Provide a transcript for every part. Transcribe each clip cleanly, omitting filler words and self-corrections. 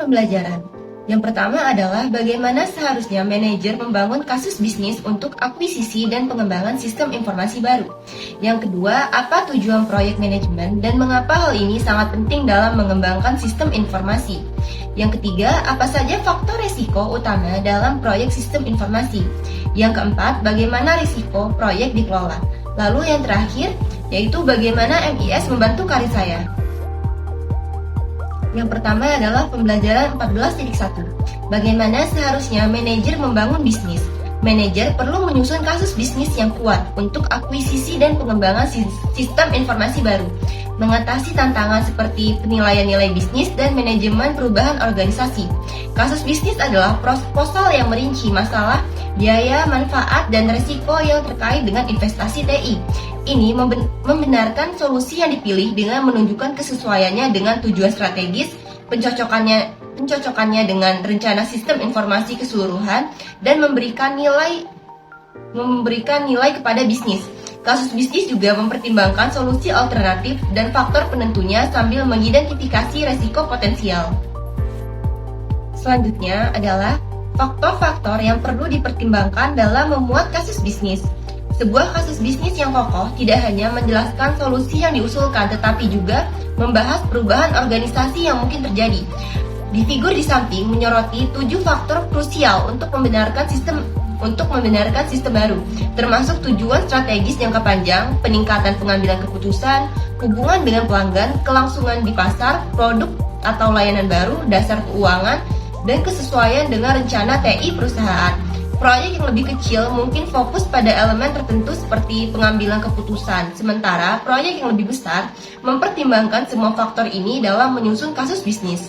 pembelajaran. Yang pertama adalah bagaimana seharusnya manajer membangun kasus bisnis untuk akuisisi dan pengembangan sistem informasi baru. Yang kedua, apa tujuan proyek manajemen dan mengapa hal ini sangat penting dalam mengembangkan sistem informasi. Yang ketiga, apa saja faktor risiko utama dalam proyek sistem informasi. Yang keempat, bagaimana risiko proyek dikelola. Lalu yang terakhir, yaitu bagaimana MIS membantu karir saya. Yang pertama adalah pembelajaran 14.1. Bagaimana seharusnya manajer membangun bisnis. Manajer perlu menyusun kasus bisnis yang kuat untuk akuisisi dan pengembangan sistem informasi baru, mengatasi tantangan seperti penilaian nilai bisnis dan manajemen perubahan organisasi. Kasus bisnis adalah proposal yang merinci masalah, biaya, manfaat, dan risiko yang terkait dengan investasi TI. Ini membenarkan solusi yang dipilih dengan menunjukkan kesesuaiannya dengan tujuan strategis, pencocokannya dengan rencana sistem informasi keseluruhan, dan memberikan nilai kepada bisnis. Kasus bisnis juga mempertimbangkan solusi alternatif dan faktor penentunya sambil mengidentifikasi resiko potensial. Selanjutnya adalah faktor-faktor yang perlu dipertimbangkan dalam memuat kasus bisnis. Sebuah kasus bisnis yang kokoh tidak hanya menjelaskan solusi yang diusulkan, tetapi juga membahas perubahan organisasi yang mungkin terjadi. Di figur di samping menyoroti 7 faktor krusial untuk membenarkan sistem baru, termasuk tujuan strategis jangka panjang, peningkatan pengambilan keputusan, hubungan dengan pelanggan, kelangsungan di pasar, produk atau layanan baru, dasar keuangan, dan kesesuaian dengan rencana TI perusahaan. Proyek yang lebih kecil mungkin fokus pada elemen tertentu seperti pengambilan keputusan, sementara proyek yang lebih besar mempertimbangkan semua faktor ini dalam menyusun kasus bisnis.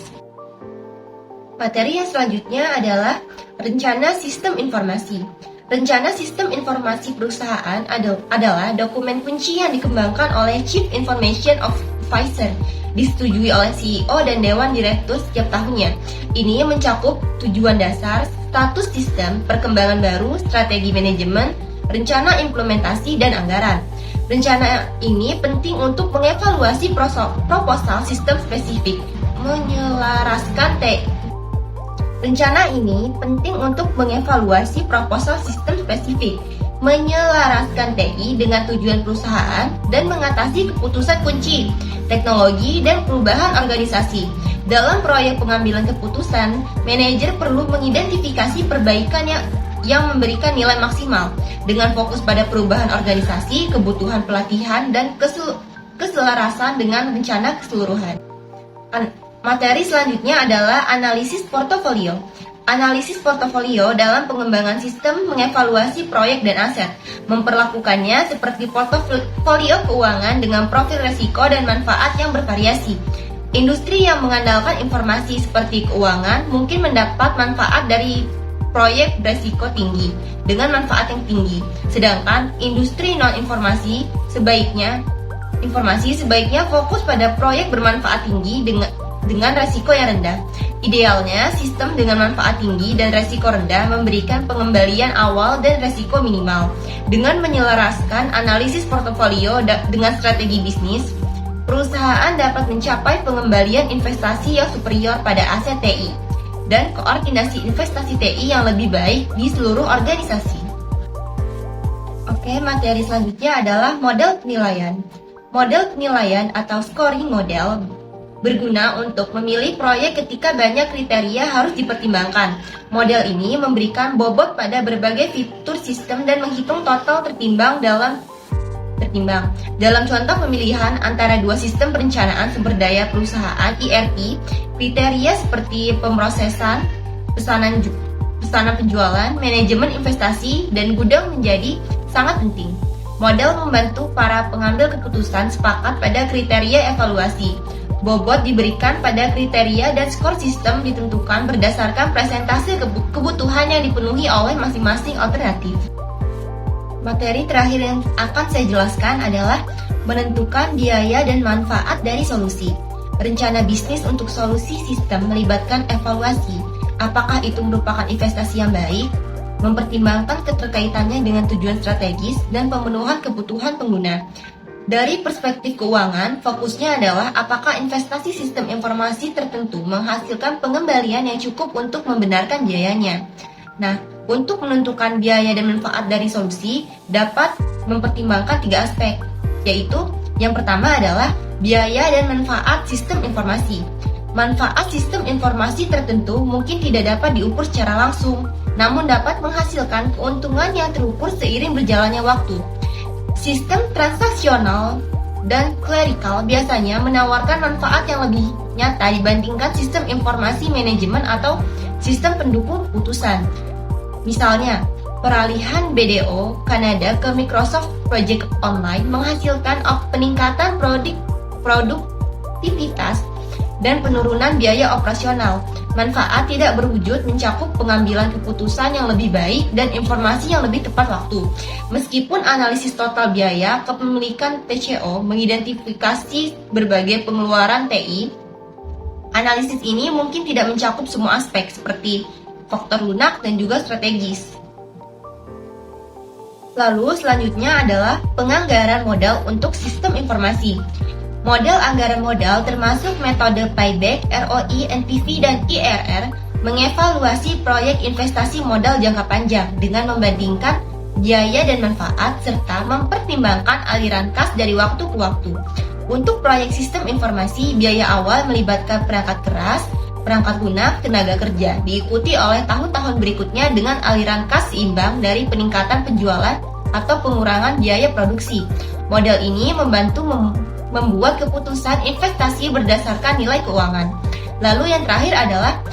Materi yang selanjutnya adalah rencana sistem informasi. Rencana sistem informasi perusahaan adalah dokumen kunci yang dikembangkan oleh Chief Information Officer, disetujui oleh CEO dan Dewan Direktur setiap tahunnya. Ini mencakup tujuan dasar, status sistem, perkembangan baru, strategi manajemen, rencana implementasi, dan anggaran. Rencana ini penting untuk mengevaluasi proposal sistem spesifik, menyelaraskan Rencana ini penting untuk mengevaluasi proposal sistem spesifik, menyelaraskan TI dengan tujuan perusahaan, dan mengatasi keputusan kunci, teknologi, dan perubahan organisasi. Dalam proyek pengambilan keputusan, manajer perlu mengidentifikasi perbaikan yang memberikan nilai maksimal, dengan fokus pada perubahan organisasi, kebutuhan pelatihan, dan keselarasan dengan rencana keseluruhan. Materi selanjutnya adalah analisis portofolio. Analisis portofolio dalam pengembangan sistem mengevaluasi proyek dan aset, memperlakukannya seperti portofolio keuangan dengan profil risiko dan manfaat yang bervariasi. Industri yang mengandalkan informasi seperti keuangan mungkin mendapat manfaat dari proyek berisiko tinggi dengan manfaat yang tinggi, sedangkan industri non-informasi sebaiknya fokus pada proyek bermanfaat tinggi dengan resiko yang rendah. Idealnya, sistem dengan manfaat tinggi dan resiko rendah memberikan pengembalian awal dan resiko minimal. Dengan menyelaraskan analisis portofolio dengan strategi bisnis, perusahaan dapat mencapai pengembalian investasi yang superior pada aset TI dan koordinasi investasi TI yang lebih baik di seluruh organisasi. Oke, materi selanjutnya adalah model penilaian. Model penilaian atau scoring model berguna untuk memilih proyek ketika banyak kriteria harus dipertimbangkan. Model ini memberikan bobot pada berbagai fitur sistem dan menghitung total tertimbang. Dalam contoh pemilihan antara dua sistem perencanaan sumber daya perusahaan ERP, kriteria seperti pemrosesan, pesanan penjualan, manajemen investasi, dan gudang menjadi sangat penting. Model membantu para pengambil keputusan sepakat pada kriteria evaluasi. Bobot diberikan pada kriteria dan skor sistem ditentukan berdasarkan presentase kebutuhan yang dipenuhi oleh masing-masing alternatif. Materi terakhir yang akan saya jelaskan adalah menentukan biaya dan manfaat dari solusi. Rencana bisnis untuk solusi sistem melibatkan evaluasi. Apakah itu merupakan investasi yang baik? Mempertimbangkan keterkaitannya dengan tujuan strategis dan pemenuhan kebutuhan pengguna. Dari perspektif keuangan, fokusnya adalah apakah investasi sistem informasi tertentu menghasilkan pengembalian yang cukup untuk membenarkan biayanya. Nah, untuk menentukan biaya dan manfaat dari solusi, dapat mempertimbangkan 3 aspek, yaitu yang pertama adalah biaya dan manfaat sistem informasi. Manfaat sistem informasi tertentu mungkin tidak dapat diukur secara langsung, namun dapat menghasilkan keuntungan yang terukur seiring berjalannya waktu. Sistem transaksional dan clerical biasanya menawarkan manfaat yang lebih nyata dibandingkan sistem informasi manajemen atau sistem pendukung keputusan. Misalnya, peralihan BDO Kanada ke Microsoft Project Online menghasilkan peningkatan produktivitas dan penurunan biaya operasional. Manfaat tidak berwujud mencakup pengambilan keputusan yang lebih baik dan informasi yang lebih tepat waktu. Meskipun analisis total biaya kepemilikan TCO mengidentifikasi berbagai pengeluaran TI, analisis ini mungkin tidak mencakup semua aspek seperti faktor lunak dan juga strategis. Lalu selanjutnya adalah penganggaran modal untuk sistem informasi. Model anggaran modal termasuk metode payback, ROI, NPV, dan IRR mengevaluasi proyek investasi modal jangka panjang dengan membandingkan biaya dan manfaat serta mempertimbangkan aliran kas dari waktu ke waktu. Untuk proyek sistem informasi, biaya awal melibatkan perangkat keras, perangkat lunak, tenaga kerja, diikuti oleh tahun-tahun berikutnya dengan aliran kas seimbang dari peningkatan penjualan atau pengurangan biaya produksi. Model ini membantu membuat keputusan investasi berdasarkan nilai keuangan. Lalu yang terakhir adalah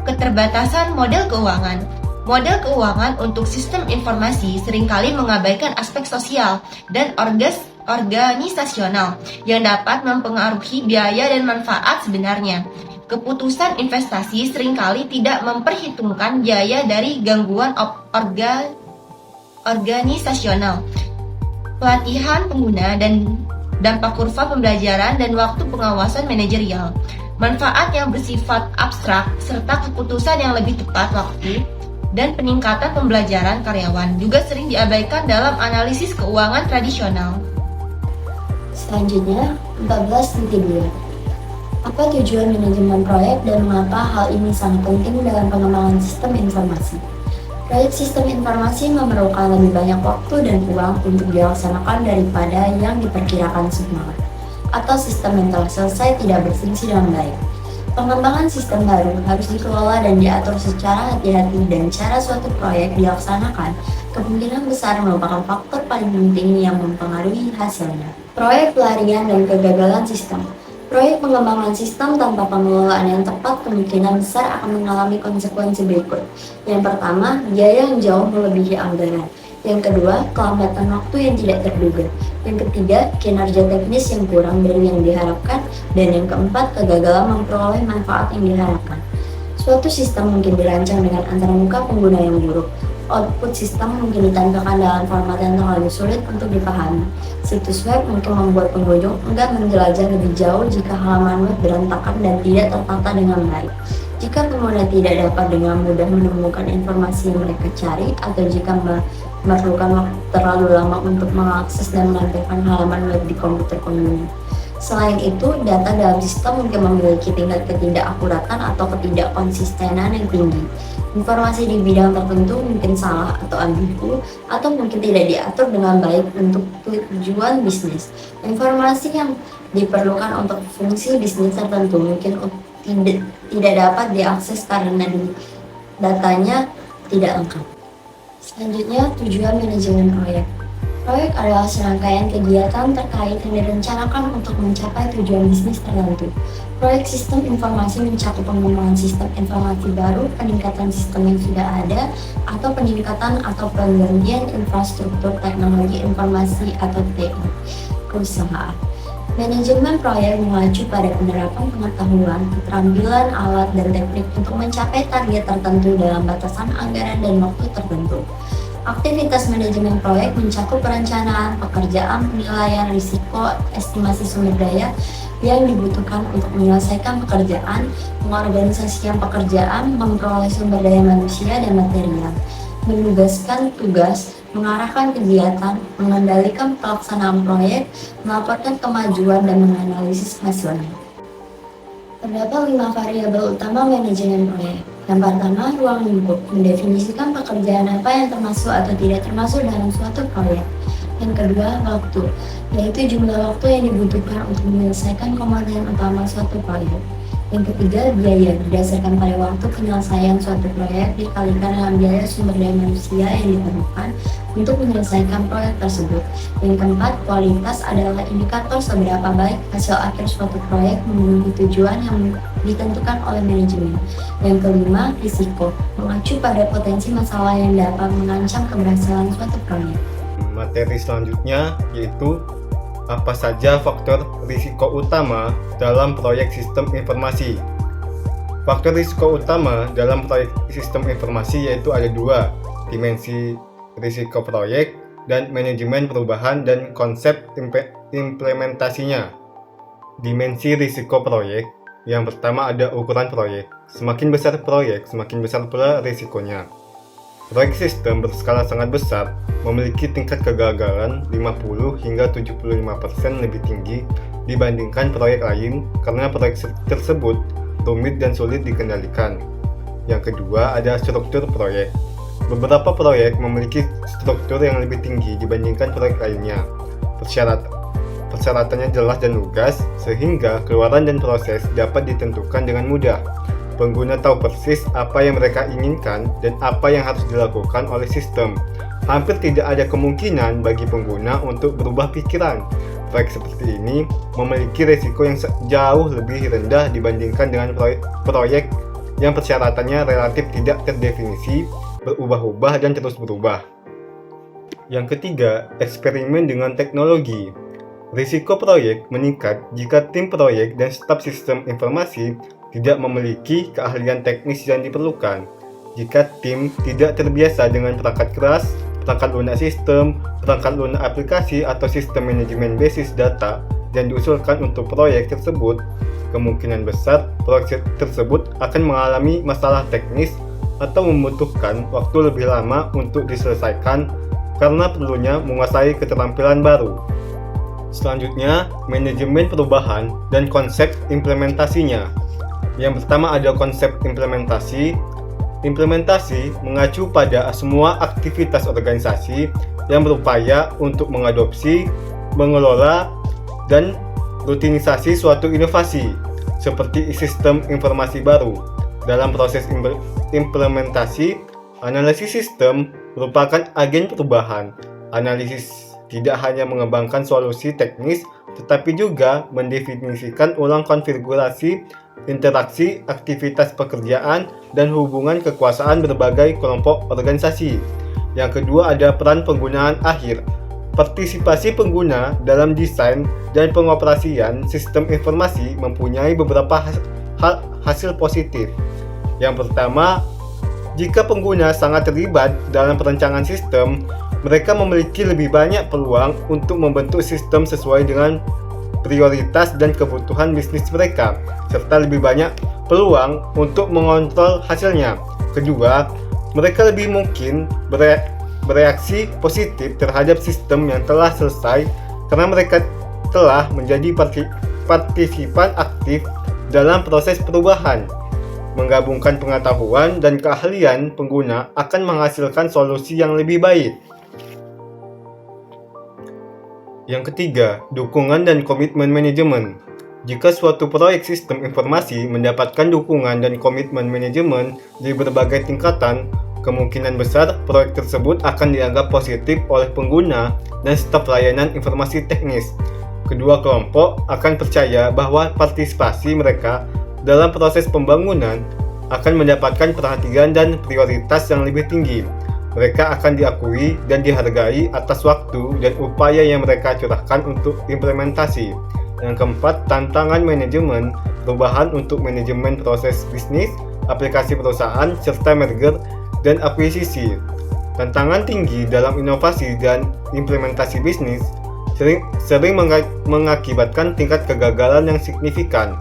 keterbatasan model keuangan. Model keuangan untuk sistem informasi seringkali mengabaikan aspek sosial dan organisasional yang dapat mempengaruhi biaya dan manfaat sebenarnya. Keputusan investasi seringkali tidak memperhitungkan biaya dari gangguan organisasional, pelatihan pengguna, dan dampak kurva pembelajaran dan waktu pengawasan manajerial. Manfaat yang bersifat abstrak serta keputusan yang lebih tepat waktu dan peningkatan pembelajaran karyawan juga sering diabaikan dalam analisis keuangan tradisional. Selanjutnya, 14.2. Apa tujuan manajemen proyek dan mengapa hal ini sangat penting dalam pengembangan sistem informasi? Proyek sistem informasi memerlukan lebih banyak waktu dan uang untuk dilaksanakan daripada yang diperkirakan semalam, atau sistem yang telah selesai tidak berfungsi dengan baik. Pengembangan sistem baru harus dikelola dan diatur secara hati-hati dan cara suatu proyek dilaksanakan kemungkinan besar merupakan faktor paling penting yang mempengaruhi hasilnya. Proyek pelarian dan kegagalan sistem. Proyek pengembangan sistem tanpa pengelolaan yang tepat kemungkinan besar akan mengalami konsekuensi berikut. Yang pertama, biaya yang jauh melebihi anggaran. Yang kedua, kelambatan waktu yang tidak terduga. Yang ketiga, kinerja teknis yang kurang dari yang diharapkan. Dan yang keempat, kegagalan memperoleh manfaat yang diharapkan. Suatu sistem mungkin dirancang dengan antarmuka pengguna yang buruk. Output sistem mungkin ditampilkan dalam format yang terlalu sulit untuk dipahami. Situs web mungkin membuat pengunjung enggan menjelajah lebih jauh jika halaman web berantakan dan tidak tertata dengan baik. Jika pengguna tidak dapat dengan mudah menemukan informasi yang mereka cari, atau jika memerlukan waktu terlalu lama untuk mengakses dan menampilkan halaman web di komputer pengguna. Selain itu, data dalam sistem mungkin memiliki tingkat ketidakakuratan atau ketidakkonsistenan yang tinggi. Informasi di bidang tertentu mungkin salah atau ambigu, atau mungkin tidak diatur dengan baik untuk tujuan bisnis. Informasi yang diperlukan untuk fungsi bisnis tertentu mungkin tidak dapat diakses karena datanya tidak lengkap. Selanjutnya, tujuan manajemen proyek. Proyek adalah serangkaian kegiatan terkait yang direncanakan untuk mencapai tujuan bisnis tertentu. Proyek sistem informasi mencakup pengembangan sistem informasi baru, peningkatan sistem yang sudah ada, atau peningkatan atau penggantian infrastruktur teknologi informasi atau TI perusahaan. Manajemen proyek mengacu pada penerapan pengetahuan, keterampilan, alat, dan teknik untuk mencapai target tertentu dalam batasan anggaran dan waktu tertentu. Aktivitas manajemen proyek mencakup perencanaan, pekerjaan, penilaian risiko, estimasi sumber daya yang dibutuhkan untuk menyelesaikan pekerjaan, pengorganisasian pekerjaan, memperoleh sumber daya manusia dan material, menugaskan tugas, mengarahkan kegiatan, mengendalikan pelaksanaan proyek, melaporkan kemajuan, dan menganalisis hasilnya. Terdapat 5 variabel utama manajemen proyek. Yang pertama, ruang lingkup, mendefinisikan pekerjaan apa yang termasuk atau tidak termasuk dalam suatu proyek. Yang kedua, waktu, yaitu jumlah waktu yang dibutuhkan untuk menyelesaikan komponen utama suatu proyek. Yang ketiga, biaya, berdasarkan pada waktu penyelesaian suatu proyek dikalikan dengan biaya sumber daya manusia yang diperlukan untuk menyelesaikan proyek tersebut. Yang keempat, kualitas adalah indikator seberapa baik hasil akhir suatu proyek memenuhi tujuan yang ditentukan oleh manajemen. Yang kelima, risiko, mengacu pada potensi masalah yang dapat mengancam keberhasilan suatu proyek. Materi selanjutnya yaitu apa saja faktor risiko utama dalam proyek sistem informasi. Faktor risiko utama dalam proyek sistem informasi yaitu ada 2, dimensi risiko proyek dan manajemen perubahan dan konsep implementasinya. Dimensi risiko proyek, yang pertama ada ukuran proyek. Semakin besar proyek, semakin besar pula risikonya. Proyek sistem berskala sangat besar memiliki tingkat kegagalan 50 hingga 75% lebih tinggi dibandingkan proyek lain karena proyek tersebut rumit dan sulit dikendalikan. Yang kedua ada struktur proyek. Beberapa proyek memiliki struktur yang lebih tinggi dibandingkan proyek lainnya. Persyaratannya jelas dan lugas sehingga keluaran dan proses dapat ditentukan dengan mudah. Pengguna tahu persis apa yang mereka inginkan dan apa yang harus dilakukan oleh sistem. Hampir tidak ada kemungkinan bagi pengguna untuk berubah pikiran. Proyek seperti ini memiliki risiko yang jauh lebih rendah dibandingkan dengan proyek yang persyaratannya relatif tidak terdefinisi, berubah-ubah dan terus berubah. Yang ketiga, eksperimen dengan teknologi. Risiko proyek meningkat jika tim proyek dan staf sistem informasi tidak memiliki keahlian teknis yang diperlukan. Jika tim tidak terbiasa dengan perangkat keras, perangkat lunak sistem, perangkat lunak aplikasi, atau sistem manajemen basis data yang diusulkan untuk proyek tersebut, kemungkinan besar proyek tersebut akan mengalami masalah teknis atau membutuhkan waktu lebih lama untuk diselesaikan karena perlunya menguasai keterampilan baru. Selanjutnya, manajemen perubahan dan konsep implementasinya. Yang pertama ada konsep implementasi. Implementasi mengacu pada semua aktivitas organisasi yang berupaya untuk mengadopsi, mengelola, dan rutinisasi suatu inovasi, seperti sistem informasi baru. Dalam proses implementasi, analisis sistem merupakan agen perubahan. Analisis tidak hanya mengembangkan solusi teknis, tetapi juga mendefinisikan ulang konfigurasi, interaksi, aktivitas pekerjaan, dan hubungan kekuasaan berbagai kelompok organisasi. Yang kedua ada peran penggunaan akhir. Partisipasi pengguna dalam desain dan pengoperasian sistem informasi mempunyai beberapa hasil positif. Yang pertama, jika pengguna sangat terlibat dalam perencanaan sistem, mereka memiliki lebih banyak peluang untuk membentuk sistem sesuai dengan prioritas dan kebutuhan bisnis mereka, serta lebih banyak peluang untuk mengontrol hasilnya. Kedua, mereka lebih mungkin bereaksi positif terhadap sistem yang telah selesai karena mereka telah menjadi partisipan aktif dalam proses perubahan. Menggabungkan pengetahuan dan keahlian pengguna akan menghasilkan solusi yang lebih baik. Yang ketiga, dukungan dan komitmen manajemen. Jika suatu proyek sistem informasi mendapatkan dukungan dan komitmen manajemen di berbagai tingkatan, kemungkinan besar proyek tersebut akan dianggap positif oleh pengguna dan staf layanan informasi teknis. Kedua kelompok akan percaya bahwa partisipasi mereka dalam proses pembangunan akan mendapatkan perhatian dan prioritas yang lebih tinggi. Mereka akan diakui dan dihargai atas waktu dan upaya yang mereka curahkan untuk implementasi. Yang keempat, tantangan manajemen, perubahan untuk manajemen proses bisnis, aplikasi perusahaan, serta merger dan akuisisi. Tantangan tinggi dalam inovasi dan implementasi bisnis sering mengakibatkan tingkat kegagalan yang signifikan.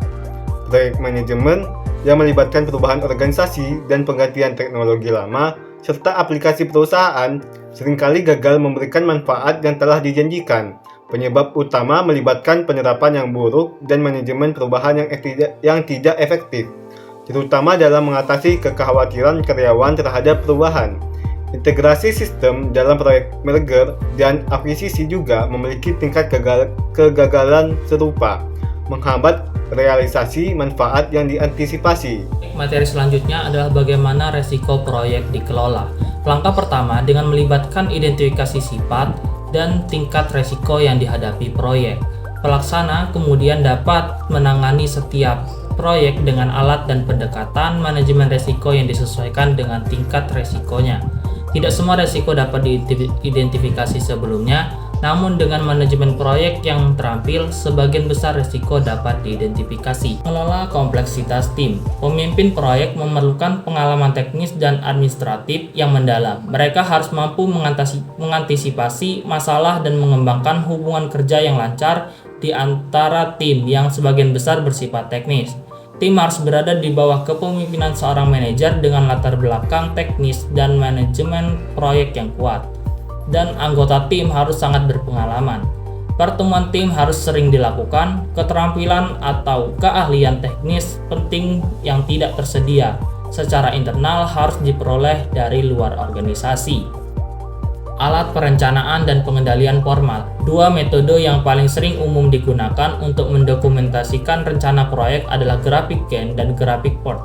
Proyek manajemen yang melibatkan perubahan organisasi dan penggantian teknologi lama serta aplikasi perusahaan seringkali gagal memberikan manfaat yang telah dijanjikan. Penyebab utama melibatkan penerapan yang buruk dan manajemen perubahan yang tidak efektif, terutama dalam mengatasi kekhawatiran karyawan terhadap perubahan. Integrasi sistem dalam proyek merger dan akuisisi juga memiliki tingkat kegagalan serupa, menghambat realisasi manfaat yang diantisipasi. Materi selanjutnya adalah bagaimana resiko proyek dikelola. Langkah pertama dengan melibatkan identifikasi sifat dan tingkat resiko yang dihadapi proyek. Pelaksana kemudian dapat menangani setiap proyek dengan alat dan pendekatan manajemen resiko yang disesuaikan dengan tingkat resikonya. Tidak semua resiko dapat diidentifikasi sebelumnya, namun dengan manajemen proyek yang terampil, sebagian besar resiko dapat diidentifikasi. Mengelola kompleksitas tim. Pemimpin proyek memerlukan pengalaman teknis dan administratif yang mendalam. Mereka harus mampu mengantisipasi masalah dan mengembangkan hubungan kerja yang lancar di antara tim yang sebagian besar bersifat teknis. Tim harus berada di bawah kepemimpinan seorang manajer dengan latar belakang teknis dan manajemen proyek yang kuat. Dan anggota tim harus sangat berpengalaman. Pertemuan tim harus sering dilakukan. Keterampilan atau keahlian teknis penting yang tidak tersedia secara internal harus diperoleh dari luar organisasi. Alat perencanaan dan pengendalian formal. Dua metode yang paling sering umum digunakan untuk mendokumentasikan rencana proyek adalah grafik Gantt dan grafik PERT.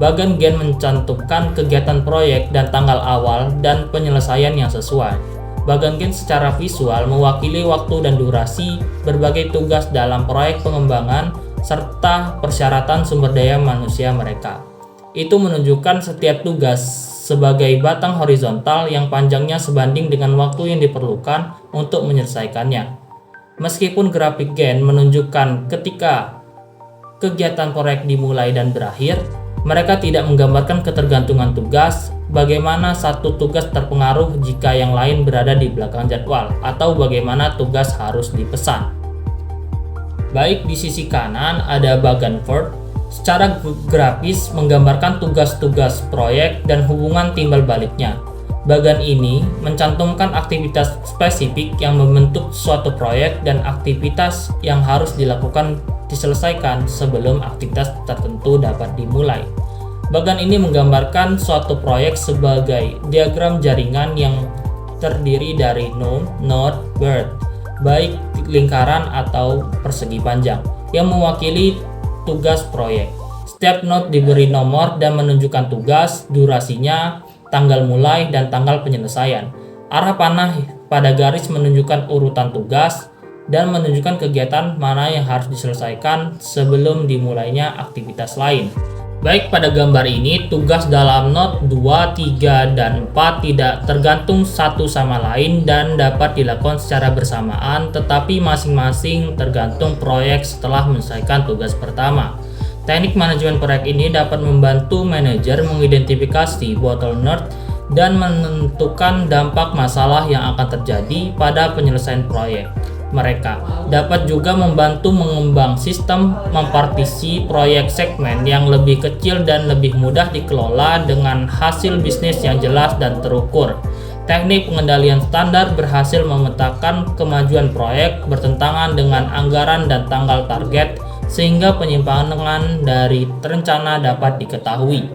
Bagan Gantt mencantumkan kegiatan proyek dan tanggal awal dan penyelesaian yang sesuai. Bagan Gantt secara visual mewakili waktu dan durasi berbagai tugas dalam proyek pengembangan serta persyaratan sumber daya manusia mereka. Itu menunjukkan setiap tugas sebagai batang horizontal yang panjangnya sebanding dengan waktu yang diperlukan untuk menyelesaikannya. Meskipun grafik Gantt menunjukkan ketika kegiatan proyek dimulai dan berakhir, mereka tidak menggambarkan ketergantungan tugas, bagaimana satu tugas terpengaruh jika yang lain berada di belakang jadwal, atau bagaimana tugas harus dipesan. Baik di sisi kanan ada bagan PERT, secara grafis menggambarkan tugas-tugas proyek dan hubungan timbal baliknya. Bagan ini mencantumkan aktivitas spesifik yang membentuk suatu proyek dan aktivitas yang harus diselesaikan sebelum aktivitas tertentu dapat dimulai. Bagan ini menggambarkan suatu proyek sebagai diagram jaringan yang terdiri dari node, bird, baik lingkaran atau persegi panjang, yang mewakili tugas proyek. Setiap node diberi nomor dan menunjukkan tugas, durasinya, tanggal mulai, dan tanggal penyelesaian. Arah panah pada garis menunjukkan urutan tugas dan menunjukkan kegiatan mana yang harus diselesaikan sebelum dimulainya aktivitas lain. Baik pada gambar ini, tugas dalam node 2, 3, dan 4 tidak tergantung satu sama lain dan dapat dilakukan secara bersamaan, tetapi masing-masing tergantung proyek setelah menyelesaikan tugas pertama. Teknik manajemen proyek ini dapat membantu manajer mengidentifikasi bottleneck dan menentukan dampak masalah yang akan terjadi pada penyelesaian proyek. Mereka dapat juga membantu mengembang sistem mempartisi proyek segmen yang lebih kecil dan lebih mudah dikelola dengan hasil bisnis yang jelas dan terukur. Teknik pengendalian standar berhasil memetakan kemajuan proyek bertentangan dengan anggaran dan tanggal target sehingga penyimpangan dari rencana dapat diketahui.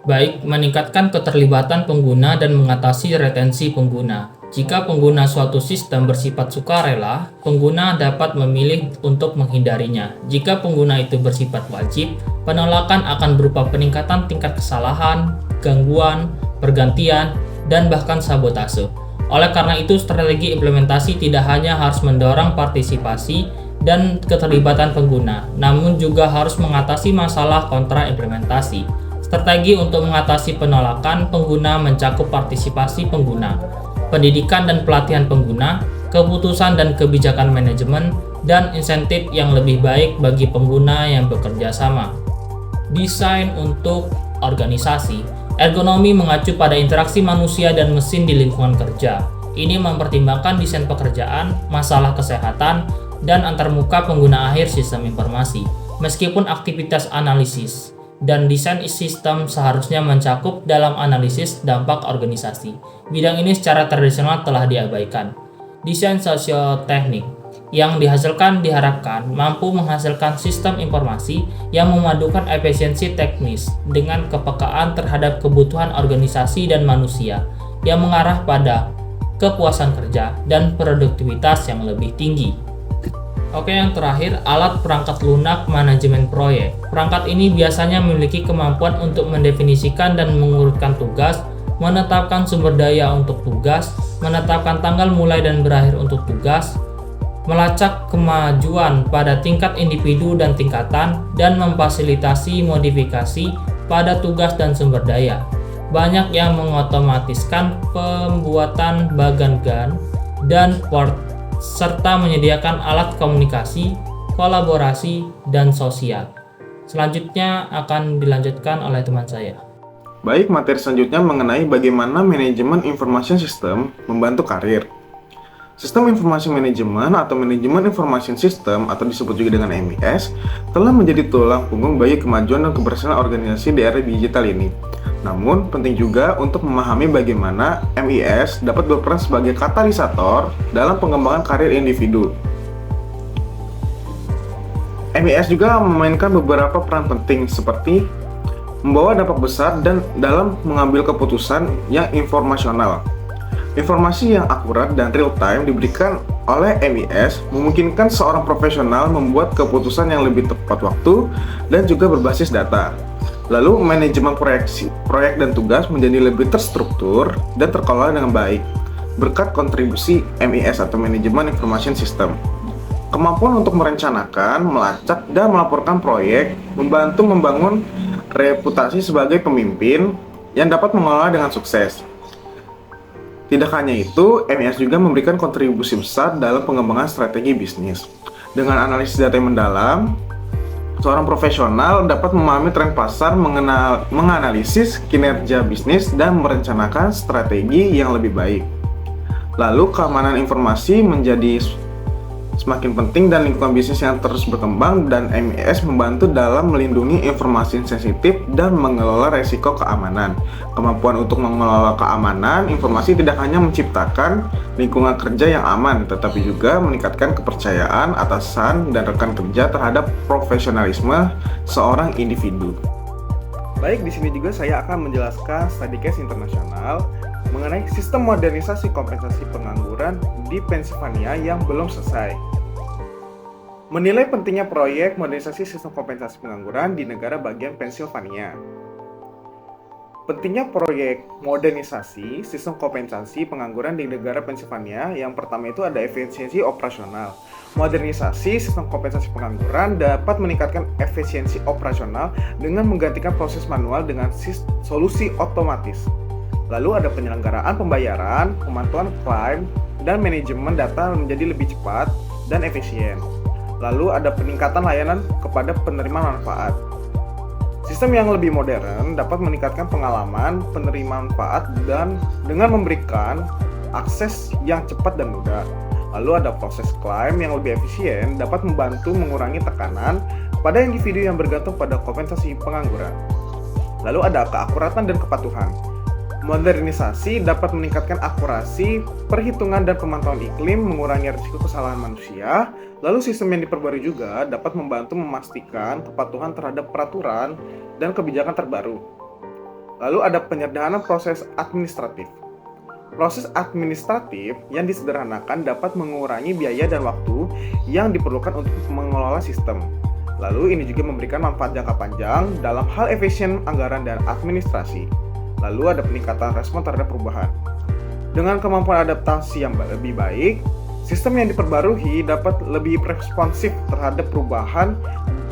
Baik, meningkatkan keterlibatan pengguna dan mengatasi retensi pengguna. Jika pengguna suatu sistem bersifat sukarela, pengguna dapat memilih untuk menghindarinya. Jika pengguna itu bersifat wajib, penolakan akan berupa peningkatan tingkat kesalahan, gangguan, pergantian, dan bahkan sabotase. Oleh karena itu, strategi implementasi tidak hanya harus mendorong partisipasi dan keterlibatan pengguna, namun juga harus mengatasi masalah kontra implementasi. Strategi untuk mengatasi penolakan pengguna mencakup partisipasi pengguna, pendidikan dan pelatihan pengguna, keputusan dan kebijakan manajemen, dan insentif yang lebih baik bagi pengguna yang bekerja sama. Desain untuk organisasi. Ergonomi mengacu pada interaksi manusia dan mesin di lingkungan kerja. Ini mempertimbangkan desain pekerjaan, masalah kesehatan, dan antarmuka pengguna akhir sistem informasi. Meskipun aktivitas analisis dan desain sistem seharusnya mencakup dalam analisis dampak organisasi. Bidang ini secara tradisional telah diabaikan. Desain sosioteknik yang diharapkan mampu menghasilkan sistem informasi yang memadukan efisiensi teknis dengan kepekaan terhadap kebutuhan organisasi dan manusia yang mengarah pada kepuasan kerja dan produktivitas yang lebih tinggi. Oke, yang terakhir, alat perangkat lunak manajemen proyek. Perangkat ini biasanya memiliki kemampuan untuk mendefinisikan dan mengurutkan tugas, menetapkan sumber daya untuk tugas, menetapkan tanggal mulai dan berakhir untuk tugas, melacak kemajuan pada tingkat individu dan tingkatan, dan memfasilitasi modifikasi pada tugas dan sumber daya. Banyak yang mengotomatiskan pembuatan bagan dan port serta menyediakan alat komunikasi, kolaborasi, dan sosial. Selanjutnya akan dilanjutkan oleh teman saya. Baik, materi selanjutnya mengenai bagaimana manajemen information system membantu karir. Sistem informasi manajemen atau manajemen information system atau disebut juga dengan MES telah menjadi tulang punggung bagi kemajuan dan keberhasilan organisasi di era digital ini. Namun, penting juga untuk memahami bagaimana MES dapat berperan sebagai katalisator dalam pengembangan karir individu. MES juga memainkan beberapa peran penting seperti membawa dampak besar dan dalam mengambil keputusan yang informasional. Informasi yang akurat dan real-time diberikan oleh MES memungkinkan seorang profesional membuat keputusan yang lebih tepat waktu dan juga berbasis data. Lalu, manajemen proyek dan tugas menjadi lebih terstruktur dan terkelola dengan baik berkat kontribusi MES atau Manajemen Information System. Kemampuan untuk merencanakan, melacak, dan melaporkan proyek membantu membangun reputasi sebagai pemimpin yang dapat mengelola dengan sukses. Tidak hanya itu, MES juga memberikan kontribusi besar dalam pengembangan strategi bisnis. Dengan analisis data yang mendalam, seorang profesional dapat memahami tren pasar, menganalisis kinerja bisnis, dan merencanakan strategi yang lebih baik. Lalu, keamanan informasi menjadi semakin penting dan lingkungan bisnis yang terus berkembang, dan MES membantu dalam melindungi informasi sensitif dan mengelola resiko keamanan. Kemampuan untuk mengelola keamanan informasi tidak hanya menciptakan lingkungan kerja yang aman, tetapi juga meningkatkan kepercayaan atasan dan rekan kerja terhadap profesionalisme seorang individu. Baik, di sini juga saya akan menjelaskan study case internasional mengenai sistem modernisasi kompensasi pengangguran di Pennsylvania yang belum selesai. Menilai pentingnya proyek modernisasi sistem kompensasi pengangguran di negara bagian Pennsylvania. Pentingnya proyek modernisasi sistem kompensasi pengangguran di negara Pennsylvania, yang pertama itu ada efisiensi operasional. Modernisasi sistem kompensasi pengangguran dapat meningkatkan efisiensi operasional dengan menggantikan proses manual dengan solusi otomatis. Lalu ada penyelenggaraan pembayaran, pemantauan klaim, dan manajemen data menjadi lebih cepat dan efisien. Lalu ada peningkatan layanan kepada penerima manfaat. Sistem yang lebih modern dapat meningkatkan pengalaman penerima manfaat dan dengan memberikan akses yang cepat dan mudah. Lalu ada proses klaim yang lebih efisien dapat membantu mengurangi tekanan pada individu yang bergantung pada kompensasi pengangguran. Lalu ada keakuratan dan kepatuhan. Modernisasi dapat meningkatkan akurasi, perhitungan dan pemantauan iklim, mengurangi risiko kesalahan manusia. Lalu sistem yang diperbarui juga dapat membantu memastikan kepatuhan terhadap peraturan dan kebijakan terbaru. Lalu ada penyederhanaan proses administratif. Proses administratif yang disederhanakan dapat mengurangi biaya dan waktu yang diperlukan untuk mengelola sistem. Lalu ini juga memberikan manfaat jangka panjang dalam hal efisien anggaran dan administrasi. Lalu ada peningkatan respon terhadap perubahan. Dengan kemampuan adaptasi yang lebih baik, sistem yang diperbarui dapat lebih responsif terhadap perubahan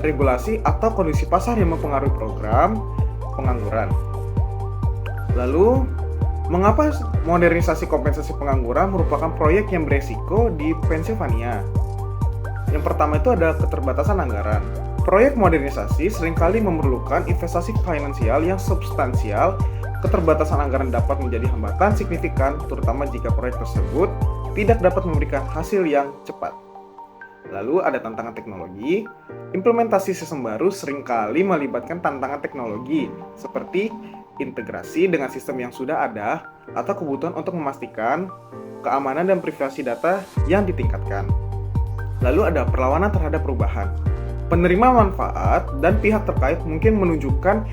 regulasi atau kondisi pasar yang mempengaruhi program pengangguran. Lalu, mengapa modernisasi kompensasi pengangguran merupakan proyek yang beresiko di Pennsylvania? Yang pertama itu ada keterbatasan anggaran. Proyek modernisasi seringkali memerlukan investasi finansial yang substansial. Keterbatasan anggaran dapat menjadi hambatan signifikan, terutama jika proyek tersebut tidak dapat memberikan hasil yang cepat. Lalu ada tantangan teknologi. Implementasi sistem baru seringkali melibatkan tantangan teknologi seperti integrasi dengan sistem yang sudah ada atau kebutuhan untuk memastikan keamanan dan privasi data yang ditingkatkan. Lalu ada perlawanan terhadap perubahan. Penerima manfaat dan pihak terkait mungkin menunjukkan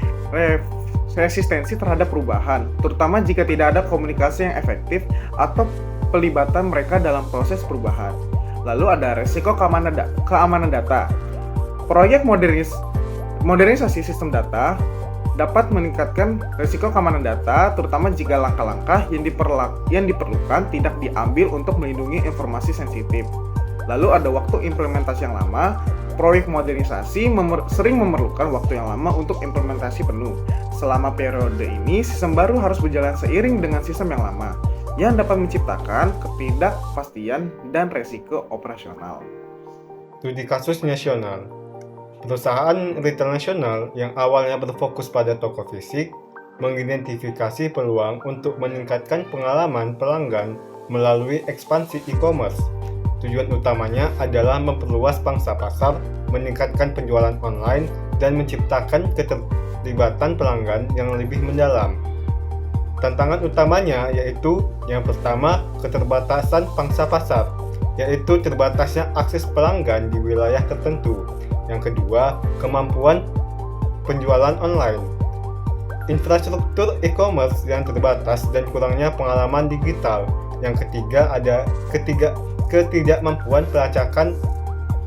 resistensi terhadap perubahan, terutama jika tidak ada komunikasi yang efektif atau pelibatan mereka dalam proses perubahan. Lalu ada resiko keamanan data. Proyek modernisasi sistem data dapat meningkatkan resiko keamanan data, terutama jika langkah-langkah yang diperlukan tidak diambil untuk melindungi informasi sensitif. Lalu ada waktu implementasi yang lama. Proyek modernisasi sering memerlukan waktu yang lama untuk implementasi penuh. Selama periode ini, sistem baru harus berjalan seiring dengan sistem yang lama, yang dapat menciptakan ketidakpastian dan resiko operasional. Studi kasus nasional. Perusahaan retail nasional yang awalnya berfokus pada toko fisik mengidentifikasi peluang untuk meningkatkan pengalaman pelanggan melalui ekspansi e-commerce. Tujuan utamanya adalah memperluas pangsa pasar, meningkatkan penjualan online, dan menciptakan keterlibatan pelanggan yang lebih mendalam. Tantangan utamanya yaitu yang pertama, keterbatasan pangsa pasar, yaitu terbatasnya akses pelanggan di wilayah tertentu. Yang kedua, kemampuan penjualan online. Infrastruktur e-commerce yang terbatas dan kurangnya pengalaman digital. Yang ketiga ada ketidakmampuan pelacakan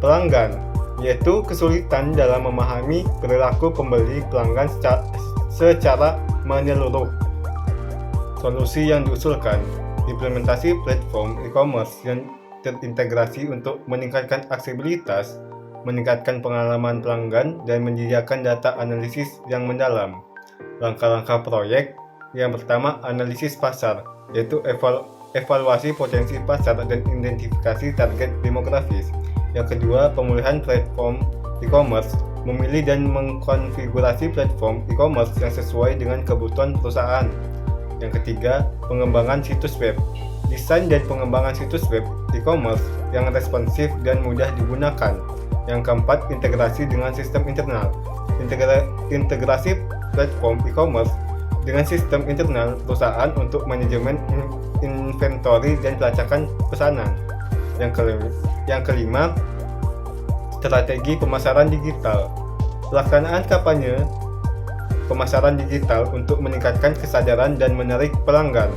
pelanggan, yaitu kesulitan dalam memahami perilaku pembeli pelanggan secara menyeluruh. Solusi yang diusulkan, implementasi platform e-commerce yang terintegrasi untuk meningkatkan aksesibilitas, meningkatkan pengalaman pelanggan, dan menyediakan data analisis yang mendalam. Langkah-langkah proyek, yang pertama analisis pasar, yaitu evaluasi potensi pasar dan identifikasi target demografis. Yang kedua, pemulihan platform e-commerce, memilih dan mengkonfigurasi platform e-commerce yang sesuai dengan kebutuhan perusahaan. Yang ketiga, pengembangan situs web, desain dan pengembangan situs web e-commerce yang responsif dan mudah digunakan. Yang keempat, integrasi dengan sistem internal, integrasi platform e-commerce dengan sistem internal perusahaan untuk manajemen inventory dan pelacakan pesanan. Yang kelima, strategi pemasaran digital. Pelaksanaan kampanye pemasaran digital untuk meningkatkan kesadaran dan menarik pelanggan.